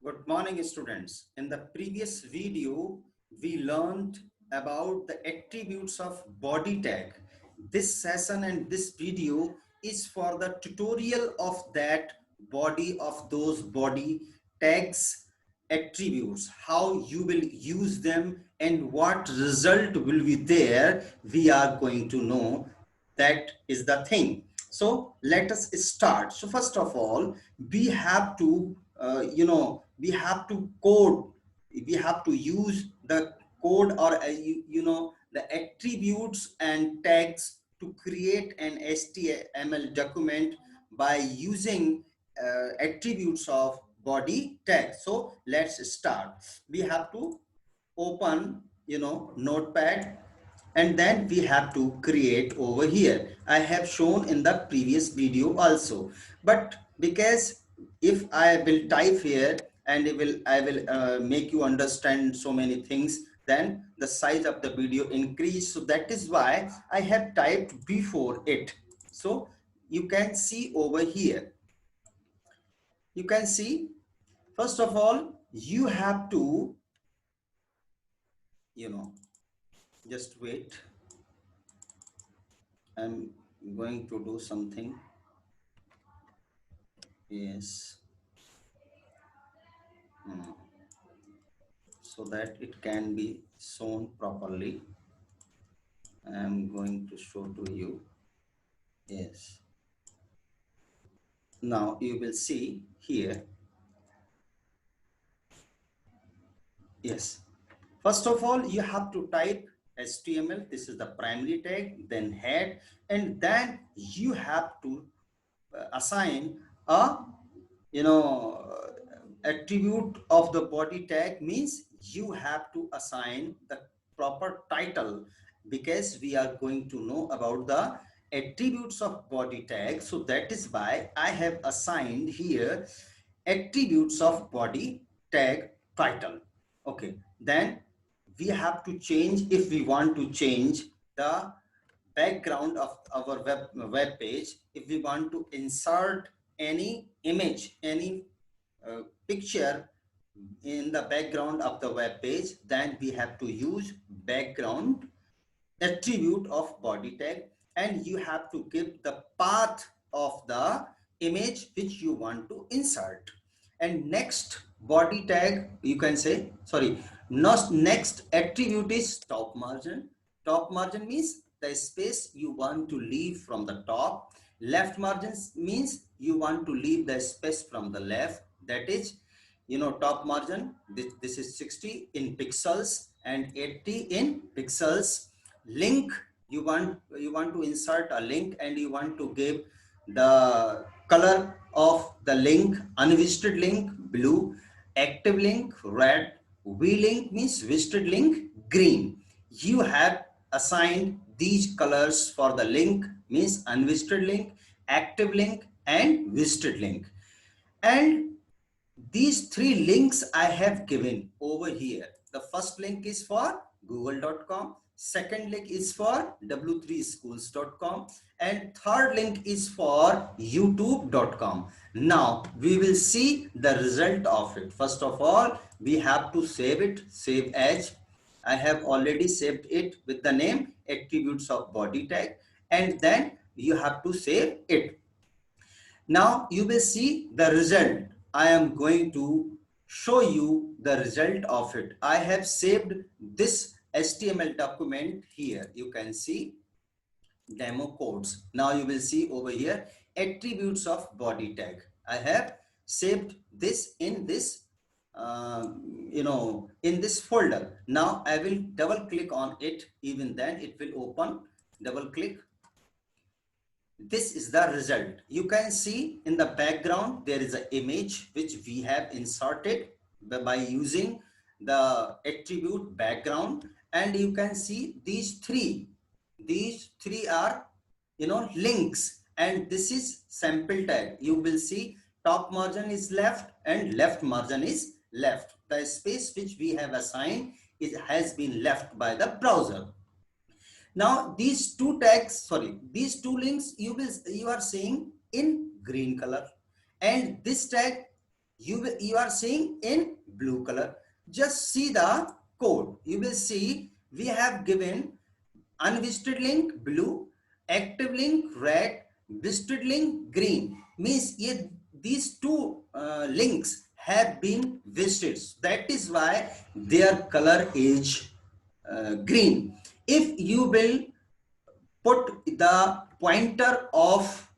Good morning, students. In the previous video, we learned about the attributes of body tag. This session and this video is for the tutorial of that body of those body tags attributes, how you will use them and what result will be there. We are going to know that is the thing. So let us start. So first of all, we have to we have to code, we have to use the code or the attributes and tags to create an HTML document by using attributes of body tag. So let's start. We have to open notepad, and then we have to create over here. I have shown in the previous video also, but because if I will type here and I will make you understand so many things, then the size of the video increase. So that is why I have typed before it. So you can see over here, you can see, first of all, you have to you know just wait. I'm going to do something. Yes. So that it can be shown properly. I'm going to show to you. Yes. Now you will see here. Yes. First of all, you have to type HTML. This is the primary tag, then head, and then you have to assign a attribute of the body tag. Means you have to assign the proper title, because we are going to know about the attributes of body tag. So that is why I have assigned here attributes of body tag title. Okay, then we have to change, if we want to change the background of our web page, if we want to insert any image, any picture in the background of the web page, then we have to use background attribute of body tag, and you have to give the path of the image which you want to insert. And next body tag, you can say, sorry, next attribute is top margin. Top margin means the space you want to leave from the top. Left margins means you want to leave the space from the left. That is, top margin, this is 60 in pixels and 80 in pixels. Link, you want to insert a link, and you want to give the color of the link: unvisited link blue, active link red, v-link means visited link green. You have assigned these colors for the link, means unvisited link, active link and visited link. And these three links I have given over here. The first link is for google.com, second link is for w3schools.com, and third link is for youtube.com. Now we will see the result of it. First of all, we have to save it, save as. I have already saved it with the name attributes of body tag, and then you have to save it. Now you will see the result. I am going to show you the result of it. I have saved this HTML document here. You can see demo codes. Now you will see over here attributes of body tag. I have saved this in this in this folder. Now I will double click on it. Even then it will open. Double click. This is the result. You can see in the background there is an image which we have inserted by using the attribute background, and you can see these three are links, and this is sample tag. You will see top margin is left and left margin is left. The space which we have assigned has been left by the browser. Now these two tags, sorry, these two links you are seeing in green color, and this tag You are seeing in blue color. Just see the code. You will see we have given unvisited link blue, active link red, visited link green. Means these two links have been visited. That is why their color is green. If you will put the pointer of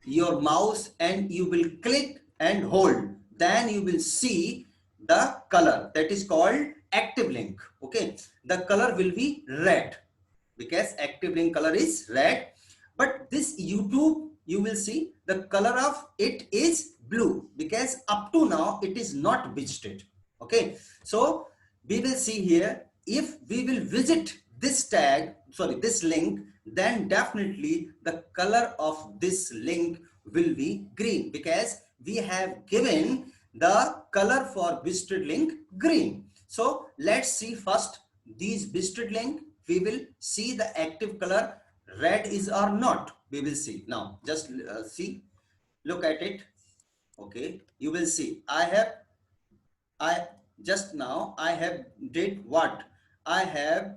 your mouse and you will click and hold, then you will see the color that is called active link. Okay, the color will be red because active link color is red. But this YouTube, you will see the color of it is blue because up to now it is not visited. Okay, so we will see here, if we will visit this tag, sorry, this link, then definitely the color of this link will be green because we have given the color for visited link green. So let's see first these visited link. We will see the active color red is or not. We will see now. Just see, look at it. Okay, you will see I just now I have did what? I have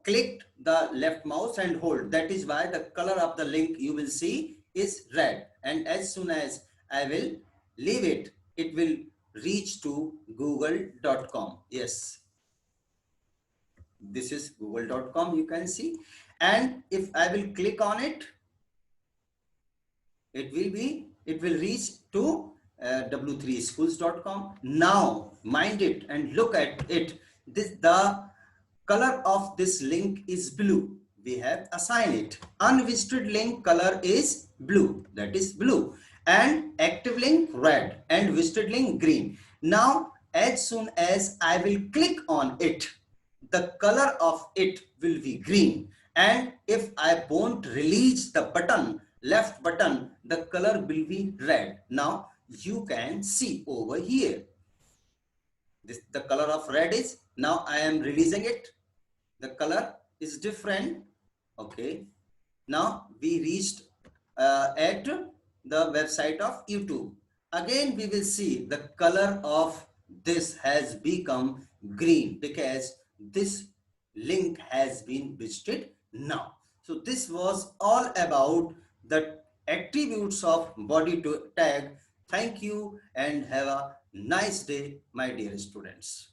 clicked the left mouse and hold. That is why the color of the link you will see is red. And as soon as I will leave it, it will reach to google.com. Yes, this is google.com, you can see. And if I will click on it, it will reach to w3schools.com. Now mind it and look at it. The color of this link is blue. We have assigned it. Unvisited link color is blue, that is blue, and active link red, and visited link green. Now as soon as I will click on it, the color of it will be green, and if I won't release the button, left button, the color will be red. Now you can see over here, the color of red is, now I am releasing it, the color is different. Okay, now we reached at the website of YouTube. Again we will see the color of this has become green because this link has been visited now. So this was all about the attributes of body tag. Thank you and have a nice day, my dear students.